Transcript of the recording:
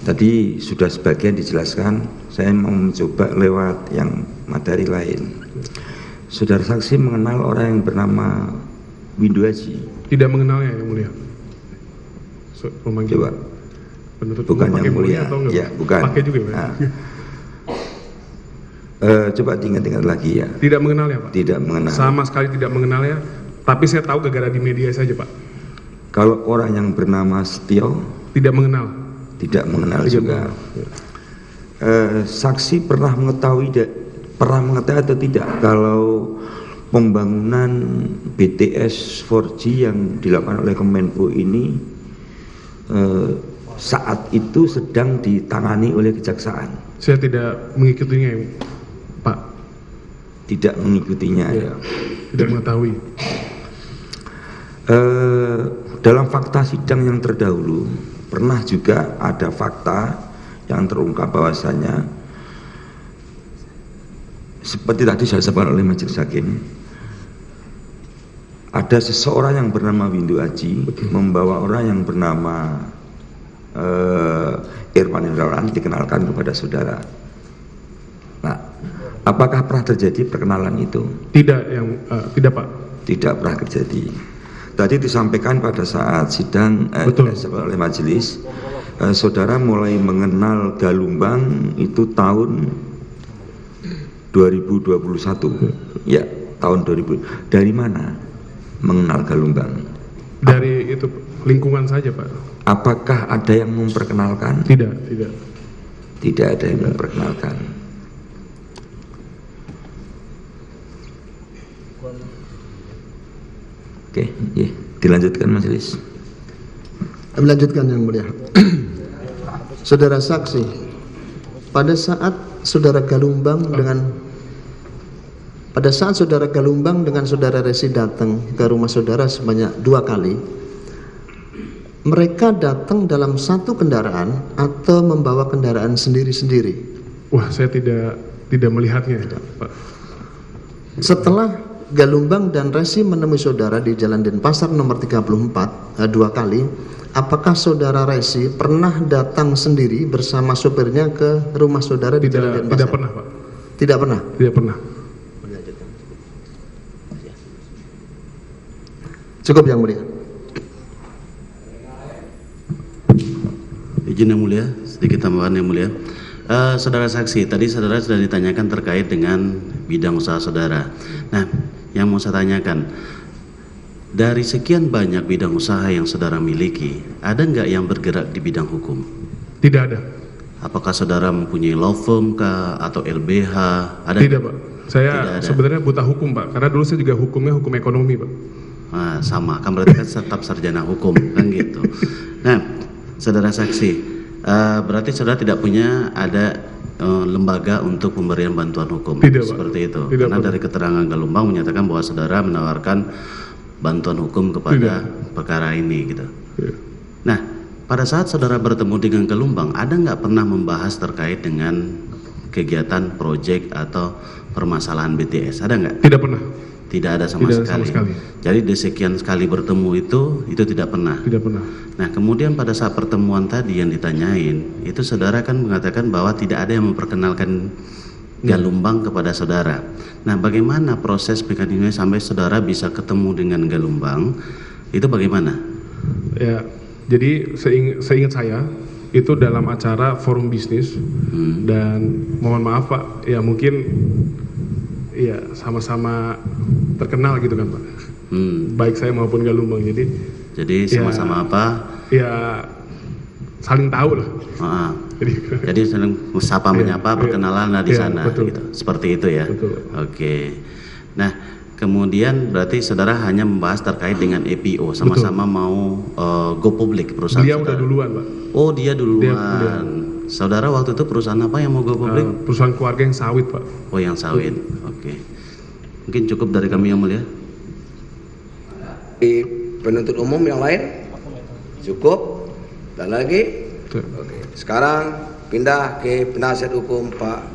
Tadi sudah sebagian dijelaskan, saya mau mencoba lewat yang materi lain. Saudara saksi mengenal orang yang bernama Windu Aji? Tidak mengenalnya yang mulia. Coba. Bukan yang mulia, ya bukan. Pakai juga ya, Pak? Coba diingat-ingat lagi ya. Tidak mengenal ya, Pak? Tidak mengenal. Sama sekali tidak mengenal ya, tapi saya tahu gara-gara di media saja, Pak. Kalau orang yang bernama Setio? Tidak mengenal. Tidak mengenal tidak juga. Mengenal. Saksi pernah mengetahui atau tidak kalau pembangunan BTS 4G yang dilakukan oleh Kemenpo ini saat itu sedang ditangani oleh kejaksaan? Saya tidak mengikutinya, Pak. Tidak mengikutinya ya. Tidak mengetahui. Dalam fakta sidang yang terdahulu pernah juga ada fakta yang terungkap bahwasanya seperti tadi saya sebutkan oleh majelis hakim, ada seseorang yang bernama Windu Aji membawa orang yang bernama Irfan Indrawan dikenalkan kepada saudara. Nah, apakah pernah terjadi perkenalan itu? Tidak, tidak, Pak. Tidak pernah terjadi. Tadi disampaikan pada saat sidang oleh majelis, saudara mulai mengenal Galumbang itu tahun 2021. Ya, tahun 2000. Dari mana mengenal Galumbang? Dari itu lingkungan saja, Pak. Apakah ada yang memperkenalkan? Tidak. Tidak ada yang memperkenalkan. Oke, ya, dilanjutkan majelis. Melanjutkan yang mulia. Saudara saksi, pada saat saudara Galumbang dengan saudara Resi datang ke rumah saudara sebanyak 2 kali, mereka datang dalam satu kendaraan atau membawa kendaraan sendiri-sendiri? Wah, saya tidak melihatnya, Pak. Setelah Galumbang dan Resi menemui saudara di Jalan Denpasar nomor 34 2 kali, apakah saudara Resi pernah datang sendiri bersama sopirnya ke rumah saudara di Jalan Denpasar? Tidak pernah, Pak. Tidak pernah? Tidak pernah. Cukup yang mulia. Izin yang mulia, sedikit tambahan yang mulia. Saudara saksi, tadi saudara sudah ditanyakan terkait dengan bidang usaha saudara. Nah, yang mau saya tanyakan, dari sekian banyak bidang usaha yang saudara miliki, ada nggak yang bergerak di bidang hukum? Tidak ada. Apakah saudara mempunyai law firm kah atau LBH? Ada? Tidak, Pak. Saya sebenarnya buta hukum, Pak, karena dulu saya juga hukumnya hukum ekonomi, Pak. Nah, sama, kan berarti kan tetap sarjana hukum, kan gitu. Nah, saudara saksi, berarti saudara tidak punya ada lembaga untuk pemberian bantuan hukum? Tidak, Pak. Seperti itu? Tidak, karena Pak. dari keterangan Galumbang menyatakan bahwa saudara menawarkan bantuan hukum kepada perkara ini gitu. Tidak. Nah, pada saat saudara bertemu dengan Galumbang, ada nggak pernah membahas terkait dengan kegiatan, proyek atau permasalahan BTS? Ada nggak? Tidak pernah. Tidak ada sama Tidak sekali. sama sekali. Jadi di sekian sekali bertemu itu tidak pernah. Tidak pernah. Nah, kemudian pada saat pertemuan tadi yang ditanyain, itu saudara kan mengatakan bahwa tidak ada yang memperkenalkan Galumbang kepada saudara. Nah, bagaimana proses mekanisme sampai saudara bisa ketemu dengan Galumbang? Itu bagaimana? Ya, jadi seingat saya itu dalam acara forum bisnis dan mohon maaf, Pak, ya mungkin ya sama-sama terkenal gitu kan, Pak. Baik saya maupun Galumbang, jadi sama-sama apa? Ya saling tahu lah. Jadi saling sapa menyapa, perkenalan lah di sana, betul. gitu. Seperti itu ya. Betul. Oke. Nah, kemudian berarti saudara hanya membahas terkait dengan EPO, sama-sama mau go public perusahaan. Dia saudara. udah duluan, Pak. Oh, dia duluan. Dia. Saudara waktu itu perusahaan apa yang mau go public? Perusahaan keluarga yang sawit, Pak. Oh, yang sawit. Oke. Mungkin cukup dari kami yang mulia. Di penuntut umum yang lain? Cukup? Dan lagi? Oke. Sekarang pindah ke penasihat hukum Pak